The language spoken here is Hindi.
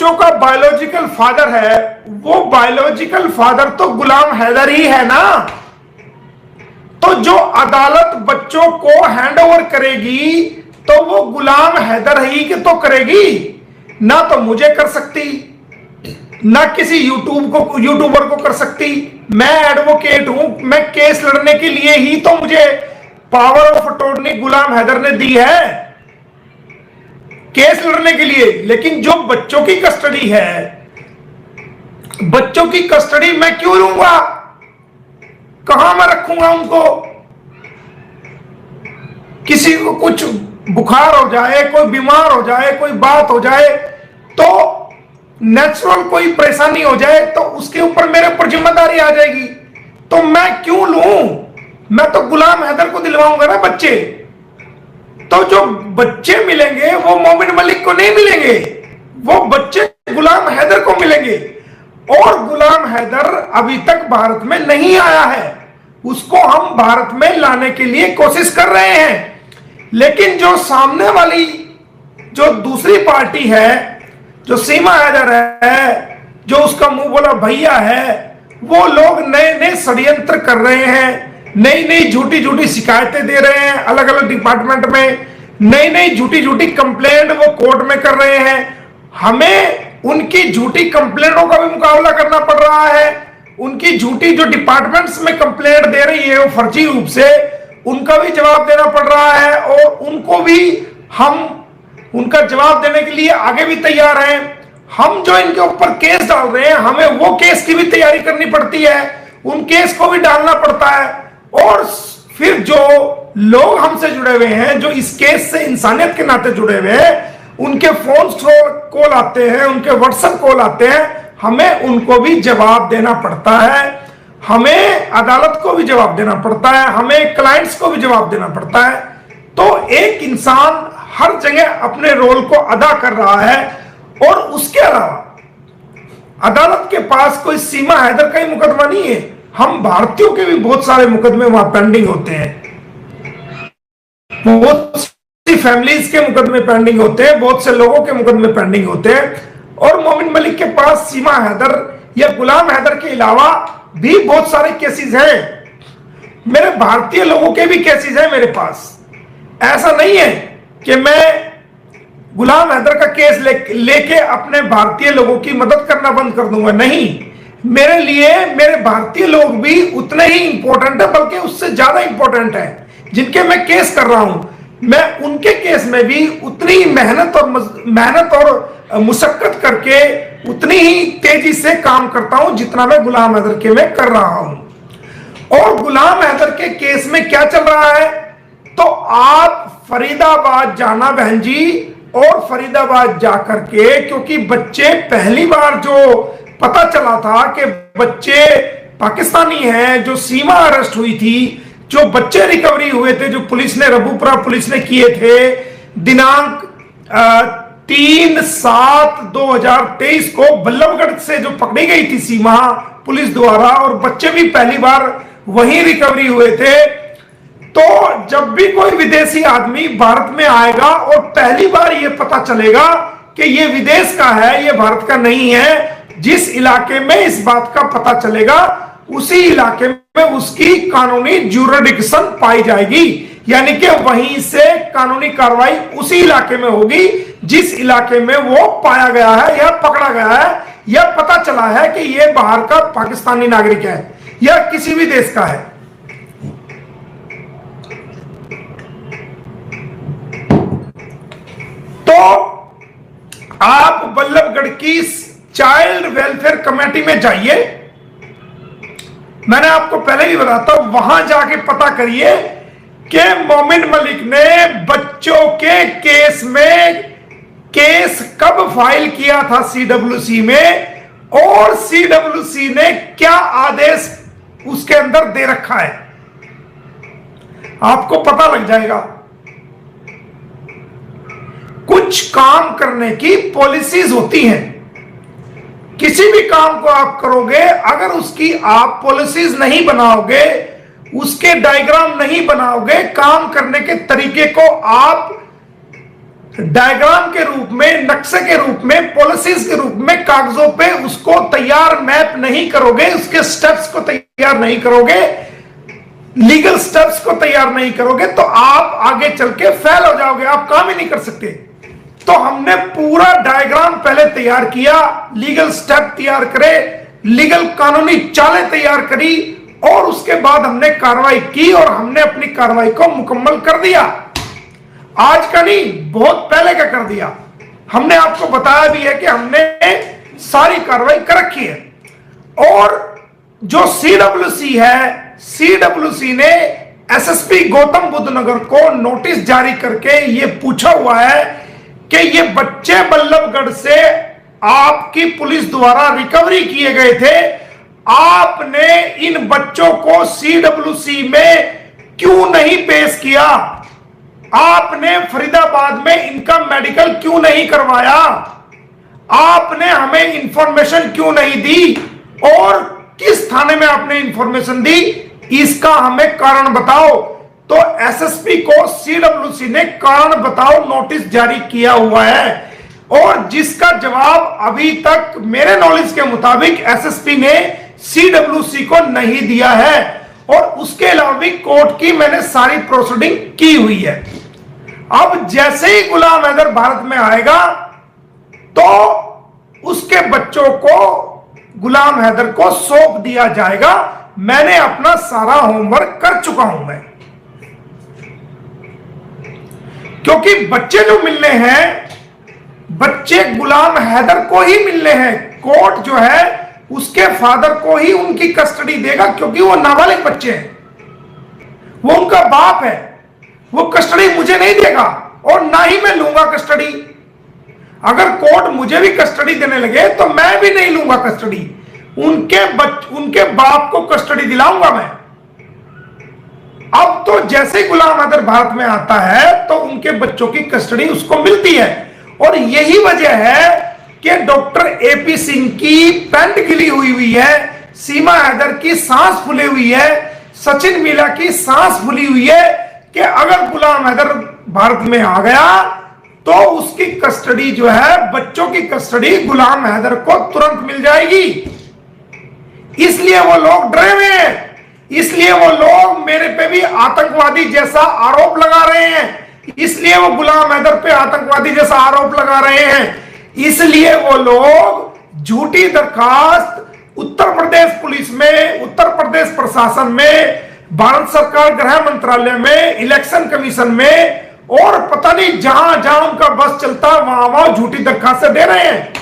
बच्चों का बायोलॉजिकल फादर है, वो बायोलॉजिकल फादर तो गुलाम हैदर ही है ना। तो जो अदालत बच्चों को हैंडओवर करेगी तो वो गुलाम हैदर ही के तो करेगी ना, तो मुझे कर सकती ना किसी यूट्यूबर को कर सकती। मैं एडवोकेट हूं, मैं केस लड़ने के लिए ही तो मुझे पावर ऑफ अटॉर्नी गुलाम हैदर ने दी है, केस लड़ने के लिए। लेकिन जो बच्चों की कस्टडी है, बच्चों की कस्टडी मैं क्यों लूंगा, कहां मैं रखूंगा उनको। किसी को कुछ बुखार हो जाए, कोई बीमार हो जाए, कोई बात हो जाए, तो नेचुरल कोई परेशानी हो जाए तो उसके ऊपर मेरे ऊपर जिम्मेदारी आ जाएगी। तो मैं क्यों लूं, मैं तो गुलाम हैदर को दिलवाऊंगा ना बच्चे। तो जो बच्चे मिलेंगे वो मोमिन मलिक को नहीं मिलेंगे, वो बच्चे गुलाम हैदर को मिलेंगे। और गुलाम हैदर अभी तक भारत में नहीं आया है, उसको हम भारत में लाने के लिए कोशिश कर रहे हैं। लेकिन जो सामने वाली जो दूसरी पार्टी है, जो सीमा हैदर है, जो उसका मुंह बोला भैया है, वो लोग नए नए षड्यंत्र कर रहे हैं, नई नई झूठी झूठी शिकायतें दे रहे हैं अलग अलग डिपार्टमेंट में, नई नई झूठी झूठी कंप्लेंट वो कोर्ट में कर रहे हैं। हमें उनकी झूठी कंप्लेंटों का भी मुकाबला करना पड़ रहा है। उनकी झूठी जो डिपार्टमेंट्स में कंप्लेंट दे रही है वो फर्जी रूप से, उनका भी जवाब देना पड़ रहा है। और उनको भी हम उनका जवाब देने के लिए आगे भी तैयार हैं। हम जो इनके ऊपर केस डाल रहे हैं, हमें वो केस की भी तैयारी करनी पड़ती है, उन केस को भी डालना पड़ता है। और फिर जो लोग हमसे जुड़े हुए हैं, जो इस केस से इंसानियत के नाते जुड़े हुए हैं, उनके फोन कॉल आते हैं, उनके व्हाट्सएप कॉल आते हैं, हमें उनको भी जवाब देना पड़ता है, हमें अदालत को भी जवाब देना पड़ता है, हमें क्लाइंट्स को भी जवाब देना पड़ता है। तो एक इंसान हर जगह अपने रोल को अदा कर रहा है। और उसके अलावा अदालत के पास कोई सीमा हैदर का ही मुकदमा नहीं है, हम भारतीयों के भी बहुत सारे मुकदमे वहां पेंडिंग होते हैं, बहुत सी फैमिलीज के मुकदमे पेंडिंग होते हैं, बहुत से लोगों के मुकदमे पेंडिंग होते हैं। और मोमिन मलिक के पास सीमा हैदर या गुलाम हैदर के अलावा भी बहुत सारे केसेस हैं, मेरे भारतीय लोगों के भी केसेस हैं मेरे पास। ऐसा नहीं है कि मैं गुलाम हैदर का केस लेके अपने भारतीय लोगों की मदद करना बंद कर दूंगा, नहीं। मेरे लिए मेरे भारतीय लोग भी उतने ही इंपॉर्टेंट है, बल्कि उससे ज्यादा इंपॉर्टेंट है। जिनके मैं केस कर रहा हूं, मैं उनके केस में भी उतनी मेहनत और मुशक्कत करके उतनी ही तेजी से काम करता हूं जितना मैं गुलाम हैदर के में कर रहा हूं। और गुलाम हैदर के केस में क्या चल रहा है, तो आप फरीदाबाद जाना बहन जी, और फरीदाबाद जाकर के, क्योंकि बच्चे पहली बार जो पता चला था कि बच्चे पाकिस्तानी हैं, जो सीमा अरेस्ट हुई थी, जो बच्चे रिकवरी हुए थे, जो पुलिस ने रबूपुरा पुलिस ने किए थे दिनांक 3/7/2023 को बल्लभगढ़ से जो पकड़ी गई थी सीमा पुलिस द्वारा, और बच्चे भी पहली बार वहीं रिकवरी हुए थे। तो जब भी कोई विदेशी आदमी भारत में आएगा और पहली बार यह पता चलेगा कि यह विदेश का है, यह भारत का नहीं है, जिस इलाके में इस बात का पता चलेगा उसी इलाके में उसकी कानूनी ज्यूरिडिक्शन पाई जाएगी, यानी कि वहीं से कानूनी कार्रवाई उसी इलाके में होगी जिस इलाके में वो पाया गया है या पकड़ा गया है या पता चला है कि यह बाहर का पाकिस्तानी नागरिक है या किसी भी देश का है। तो आप बल्लभगढ़ की चाइल्ड वेलफेयर कमेटी में जाइए, मैंने आपको पहले भी बताता हूं, वहां जाके पता करिए कि मोमिन मलिक ने बच्चों के केस में केस कब फाइल किया था सीडब्ल्यूसी में, और सीडब्ल्यूसी ने क्या आदेश उसके अंदर दे रखा है, आपको पता लग जाएगा। कुछ काम करने की पॉलिसीज होती हैं, किसी भी काम को आप करोगे, अगर उसकी आप पॉलिसीज नहीं बनाओगे, उसके डायग्राम नहीं बनाओगे, काम करने के तरीके को आप डायग्राम के रूप में, नक्शे के रूप में, पॉलिसीज के रूप में कागजों पे उसको तैयार मैप नहीं करोगे, उसके स्टेप्स को तैयार नहीं करोगे, लीगल स्टेप्स को तैयार नहीं करोगे, तो आप आगे चल के फेल हो जाओगे, आप काम ही नहीं कर सकते। तो हमने पूरा डायग्राम पहले तैयार किया, लीगल स्टेप तैयार करे, लीगल कानूनी चालें तैयार करी, और उसके बाद हमने कार्रवाई की और हमने अपनी कार्रवाई को मुकम्मल कर दिया। आज का नहीं, बहुत पहले का कर दिया। हमने आपको बताया भी है कि हमने सारी कार्रवाई कर रखी है। और जो सीडब्ल्यूसी है, सीडब्ल्यूसी ने एसएसपी गौतम बुद्ध नगर को नोटिस जारी करके ये पूछा हुआ है कि ये बच्चे बल्लभगढ़ से आपकी पुलिस द्वारा रिकवरी किए गए थे, आपने इन बच्चों को सीडब्ल्यूसी में क्यों नहीं पेश किया, आपने फरीदाबाद में इनका मेडिकल क्यों नहीं करवाया, आपने हमें इंफॉर्मेशन क्यों नहीं दी, और किस थाने में आपने इंफॉर्मेशन दी, इसका हमें कारण बताओ। तो एसएसपी को सीडब्ल्यूसी ने कारण बताओ नोटिस जारी किया हुआ है, और जिसका जवाब अभी तक मेरे नॉलेज के मुताबिक एसएसपी ने सीडब्ल्यूसी को नहीं दिया है, और उसके अलावा भी कोर्ट की मैंने सारी प्रोसीडिंग की हुई है। अब जैसे ही गुलाम हैदर भारत में आएगा तो उसके बच्चों को गुलाम हैदर को सौंप दिया जाएगा। मैंने अपना सारा होमवर्क कर चुका हूं मैं, क्योंकि बच्चे जो मिलने हैं, बच्चे गुलाम हैदर को ही मिलने हैं। कोर्ट जो है उसके फादर को ही उनकी कस्टडी देगा, क्योंकि वो नाबालिग बच्चे हैं, वो उनका बाप है, वो कस्टडी मुझे नहीं देगा और ना ही मैं लूंगा कस्टडी। अगर कोर्ट मुझे भी कस्टडी देने लगे तो मैं भी नहीं लूंगा कस्टडी, उनके बाप को कस्टडी दिलाऊंगा मैं। अब तो जैसे गुलाम हैदर भारत में आता है तो उनके बच्चों की कस्टडी उसको मिलती है, और यही वजह है कि डॉक्टर एपी सिंह की पैंट गिली हुई है, सीमा हैदर की सांस फूली हुई है, सचिन मीला की सांस फूली हुई है कि अगर गुलाम हैदर भारत में आ गया तो उसकी कस्टडी जो है, बच्चों की कस्टडी गुलाम हैदर को तुरंत मिल जाएगी। इसलिए वो लोग डरे हुए हैं, इसलिए वो लोग मेरे पे भी आतंकवादी जैसा आरोप लगा रहे हैं, इसलिए वो गुलाम हैदर पे आतंकवादी जैसा आरोप लगा रहे हैं, इसलिए वो लोग झूठी दरखास्त उत्तर प्रदेश पुलिस में, उत्तर प्रदेश प्रशासन में, भारत सरकार गृह मंत्रालय में, इलेक्शन कमीशन में, और पता नहीं जहां जहां उनका बस चलता वहां झूठी दरखास्त दे रहे हैं।